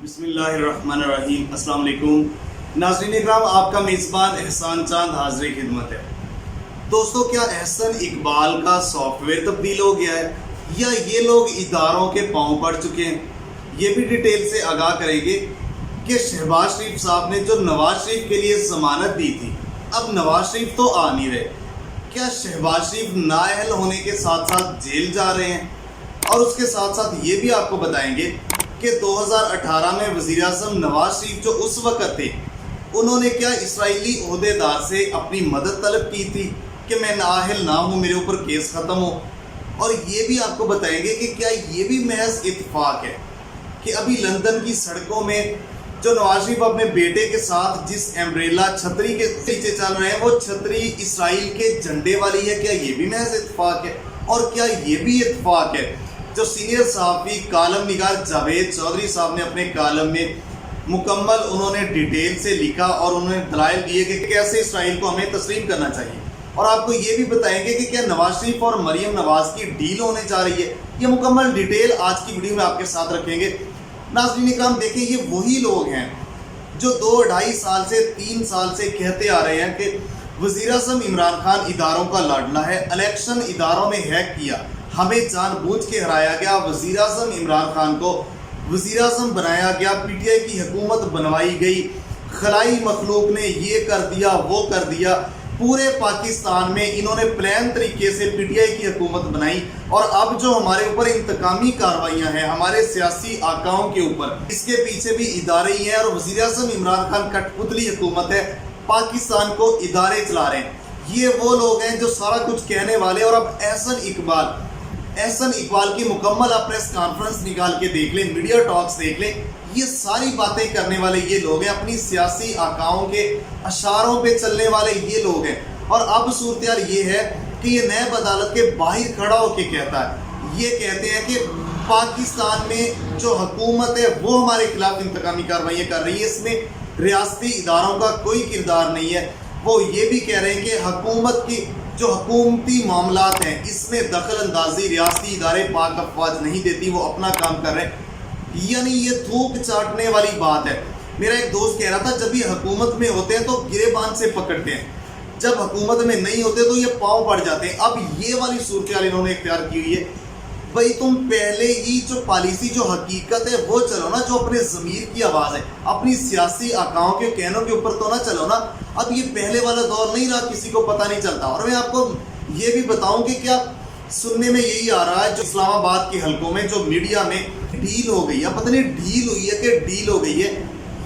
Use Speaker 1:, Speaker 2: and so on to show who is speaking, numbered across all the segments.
Speaker 1: بسم اللہ الرحمن الرحیم۔ السلام علیکم ناظرین اکرام، آپ کا میزبان احسان چاند حاضر خدمت ہے۔ دوستو، کیا احسن اقبال کا سافٹ ویئر تبدیل ہو گیا ہے یا یہ لوگ اداروں کے پاؤں پڑ چکے ہیں؟ یہ بھی ڈیٹیل سے آگاہ کریں گے کہ شہباز شریف صاحب نے جو نواز شریف کے لیے ضمانت دی تھی، اب نواز شریف تو آ نہیں رہے۔ کیا شہباز شریف نااہل ہونے کے ساتھ ساتھ جیل جا رہے ہیں؟ اور اس کے ساتھ ساتھ یہ بھی آپ کو بتائیں گے کہ 2018 میں وزیر اعظم نواز شریف جو اس وقت تھے، انہوں نے کیا اسرائیلی عہدیدار سے اپنی مدد طلب کی تھی کہ میں نااہل نہ ہوں، میرے اوپر کیس ختم ہو؟ اور یہ بھی آپ کو بتائیں گے کہ کیا یہ بھی محض اتفاق ہے کہ ابھی لندن کی سڑکوں میں جو نواز شریف اپنے بیٹے کے ساتھ جس ایمبریلا چھتری کے پیچھے چل رہے ہیں، وہ چھتری اسرائیل کے جھنڈے والی ہے؟ کیا یہ بھی محض اتفاق ہے؟ اور کیا یہ بھی اتفاق ہے جو سینئر صحافی کالم نگار جاوید چودھری صاحب نے اپنے کالم میں مکمل انہوں نے ڈیٹیل سے لکھا اور انہوں نے دلائل دیے کہ کیسے اسرائیل کو ہمیں تسلیم کرنا چاہیے؟ اور آپ کو یہ بھی بتائیں گے کہ کیا نواز شریف اور مریم نواز کی ڈیل ہونے جا رہی ہے؟ یہ مکمل ڈیٹیل آج کی ویڈیو میں آپ کے ساتھ رکھیں گے۔ ناظرین اکرام، دیکھیں، یہ وہی لوگ ہیں جو 2-2.5 سال سے 3 سال سے کہتے آ رہے ہیں کہ وزیر اعظم عمران خان اداروں کا لاڈلا ہے، الیکشن اداروں میں ہیک کیا، ہمیں جان بوجھ کے ہرایا گیا، وزیر اعظم عمران خان کو وزیر اعظم بنایا گیا، پی ٹی آئی کی حکومت بنوائی گئی، خلائی مخلوق نے یہ کر دیا وہ کر دیا، پورے پاکستان میں انہوں نے پلان طریقے سے پی ٹی آئی کی حکومت بنائی، اور اب جو ہمارے اوپر انتقامی کارروائیاں ہیں ہمارے سیاسی آقاؤں کے اوپر، اس کے پیچھے بھی ادارے ہی ہیں، اور وزیر اعظم عمران خان کٹ پتلی حکومت ہے، پاکستان کو ادارے چلا رہے ہیں۔ یہ وہ لوگ ہیں جو سارا کچھ کہنے والے، اور اب احسن اقبال کی مکمل آپ پریس کانفرنس نکال کے دیکھ لیں، میڈیا ٹاکس دیکھ لیں، یہ ساری باتیں کرنے والے یہ لوگ ہیں، اپنی سیاسی آقاؤں کے اشاروں پہ چلنے والے یہ لوگ ہیں۔ اور اب صورتحال یہ ہے کہ یہ نیب عدالت کے باہر کھڑا ہو کے کہتا ہے، یہ کہتے ہیں کہ پاکستان میں جو حکومت ہے وہ ہمارے خلاف انتقامی کارروائیاں کر رہی ہے، اس میں ریاستی اداروں کا کوئی کردار نہیں ہے۔ وہ یہ بھی کہہ رہے ہیں کہ حکومت کی جو حکومتی معاملات ہیں اس میں دخل اندازی ریاستی ادارے پاک افواج نہیں دیتی، وہ اپنا کام کر رہے ہیں۔ یعنی یہ تھوک چاٹنے والی بات ہے۔ میرا ایک دوست کہہ رہا تھا جب یہ حکومت میں ہوتے ہیں تو گریبان سے پکڑتے ہیں، جب حکومت میں نہیں ہوتے تو یہ پاؤں پڑ جاتے ہیں۔ اب یہ والی صورتحال انہوں نے اختیار کی ہوئی ہے۔ بھائی تم پہلے ہی جو پالیسی جو حقیقت ہے وہ چلو نا، جو اپنے ضمیر کی آواز ہے، اپنی سیاسی آقاؤں کے کہنوں کے اوپر تو نہ چلو نا۔ اب یہ پہلے والا دور نہیں رہا، کسی کو پتہ نہیں چلتا۔ اور میں آپ کو یہ بھی بتاؤں کہ کیا سننے میں یہی آ رہا ہے جو اسلام آباد کے حلقوں میں جو میڈیا میں ڈیل ہو گئی ہے، پتہ نہیں ڈیل ہوئی ہے کہ ڈیل ہو گئی ہے،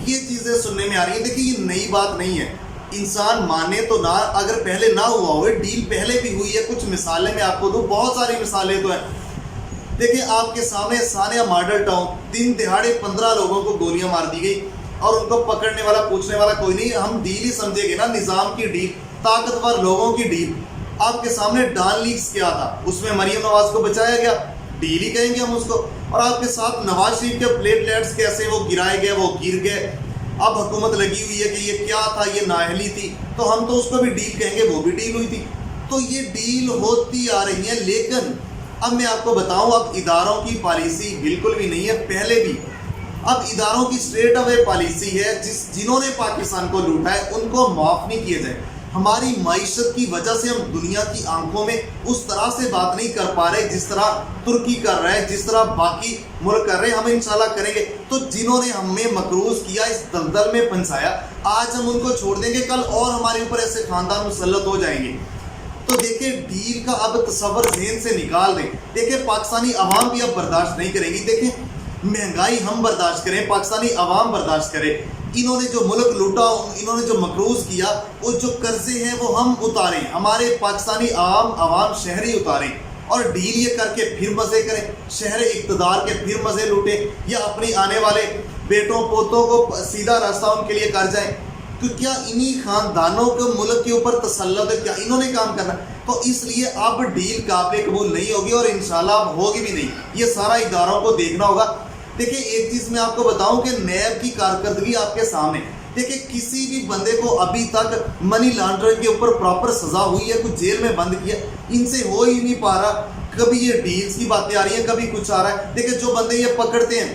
Speaker 1: یہ چیزیں سننے میں آ رہی ہیں۔ دیکھیں، یہ نئی بات نہیں ہے، انسان مانے تو نہ، اگر پہلے نہ ہوا ہوئے، ڈیل پہلے بھی ہوئی ہے۔ کچھ مثالیں میں آپ کو دوں، بہت ساری مثالیں تو ہیں۔ دیکھیں، آپ کے سامنے ثانیہ ماڈل ٹاؤن، دن دہاڑے 15 لوگوں کو گولیاں مار دی گئی، اور ان کو پکڑنے والا پوچھنے والا کوئی نہیں۔ ہم ڈیل ہی سمجھے گے نا، نظام کی ڈیل، طاقتور لوگوں کی ڈیل۔ آپ کے سامنے ڈان لیکس کیا تھا، اس میں مریم نواز کو بچایا گیا، ڈیل ہی کہیں گے ہم اس کو۔ اور آپ کے ساتھ نواز شریف کے پلیٹلیٹس کیسے وہ گرائے گئے، وہ گر گئے۔ اب حکومت لگی ہوئی ہے کہ یہ کیا تھا، یہ نااہلی تھی، تو ہم تو اس کو بھی ڈیل کہیں گے، وہ بھی ڈیل ہوئی تھی۔ تو یہ ڈیل ہوتی آ رہی ہے، لیکن اب میں آپ کو بتاؤں، اب اداروں کی پالیسی بالکل بھی نہیں ہے، پہلے بھی۔ اب اداروں کی اسٹریٹ اوے پالیسی ہے، جنہوں نے پاکستان کو لوٹا ہے ان کو معاف نہیں کیا جائے۔ ہماری معیشت کی وجہ سے ہم دنیا کی آنکھوں میں اس طرح سے بات نہیں کر پا رہے جس طرح ترکی کر رہا ہے، جس طرح باقی ملک کر رہے ہیں۔ ہم انشاءاللہ کریں گے۔ تو جنہوں نے ہمیں مقروض کیا، اس دلدل میں پھنسایا، آج ہم ان کو چھوڑ دیں گے، کل اور ہمارے اوپر ایسے خاندان مسلط ہو جائیں گے۔ تو دیکھیں، ڈیل کا اب تصور ذہن سے نکال دیں۔ دیکھیں، پاکستانی عوام بھی اب برداشت نہیں کرے گی۔ دیکھیں، مہنگائی ہم برداشت کریں، پاکستانی عوام برداشت کرے، انہوں نے جو ملک لوٹا، انہوں نے جو مقروض کیا، وہ جو قرضے ہیں وہ ہم اتاریں، ہمارے پاکستانی عوام شہری اتاریں، اور ڈیل یہ کر کے پھر مزے کریں، شہر اقتدار کے پھر مزے لوٹیں، یا اپنی آنے والے بیٹوں پوتوں کو سیدھا راستہ ان کے لیے کر جائیں۔ تو کیا انہی خاندانوں کو ملک کے اوپر تسلط ہے؟ کیا انہوں نے کام کرنا؟ تو اس لیے اب ڈیل قابل قبول نہیں ہوگی، اور انشاءاللہ اب ہوگی بھی نہیں۔ یہ سارا اداروں کو دیکھنا ہوگا۔ دیکھیں، ایک چیز میں آپ کو بتاؤں کہ نیب کی کارکردگی آپ کے سامنے، دیکھیں، کسی بھی بندے کو ابھی تک منی لانڈرنگ کے اوپر پراپر سزا ہوئی ہے، کچھ جیل میں بند کیا، ان سے ہو ہی نہیں پا رہا۔ کبھی یہ ڈیلز کی باتیں آ رہی ہیں، کبھی کچھ آ رہا ہے۔ دیکھیں، جو بندے یہ پکڑتے ہیں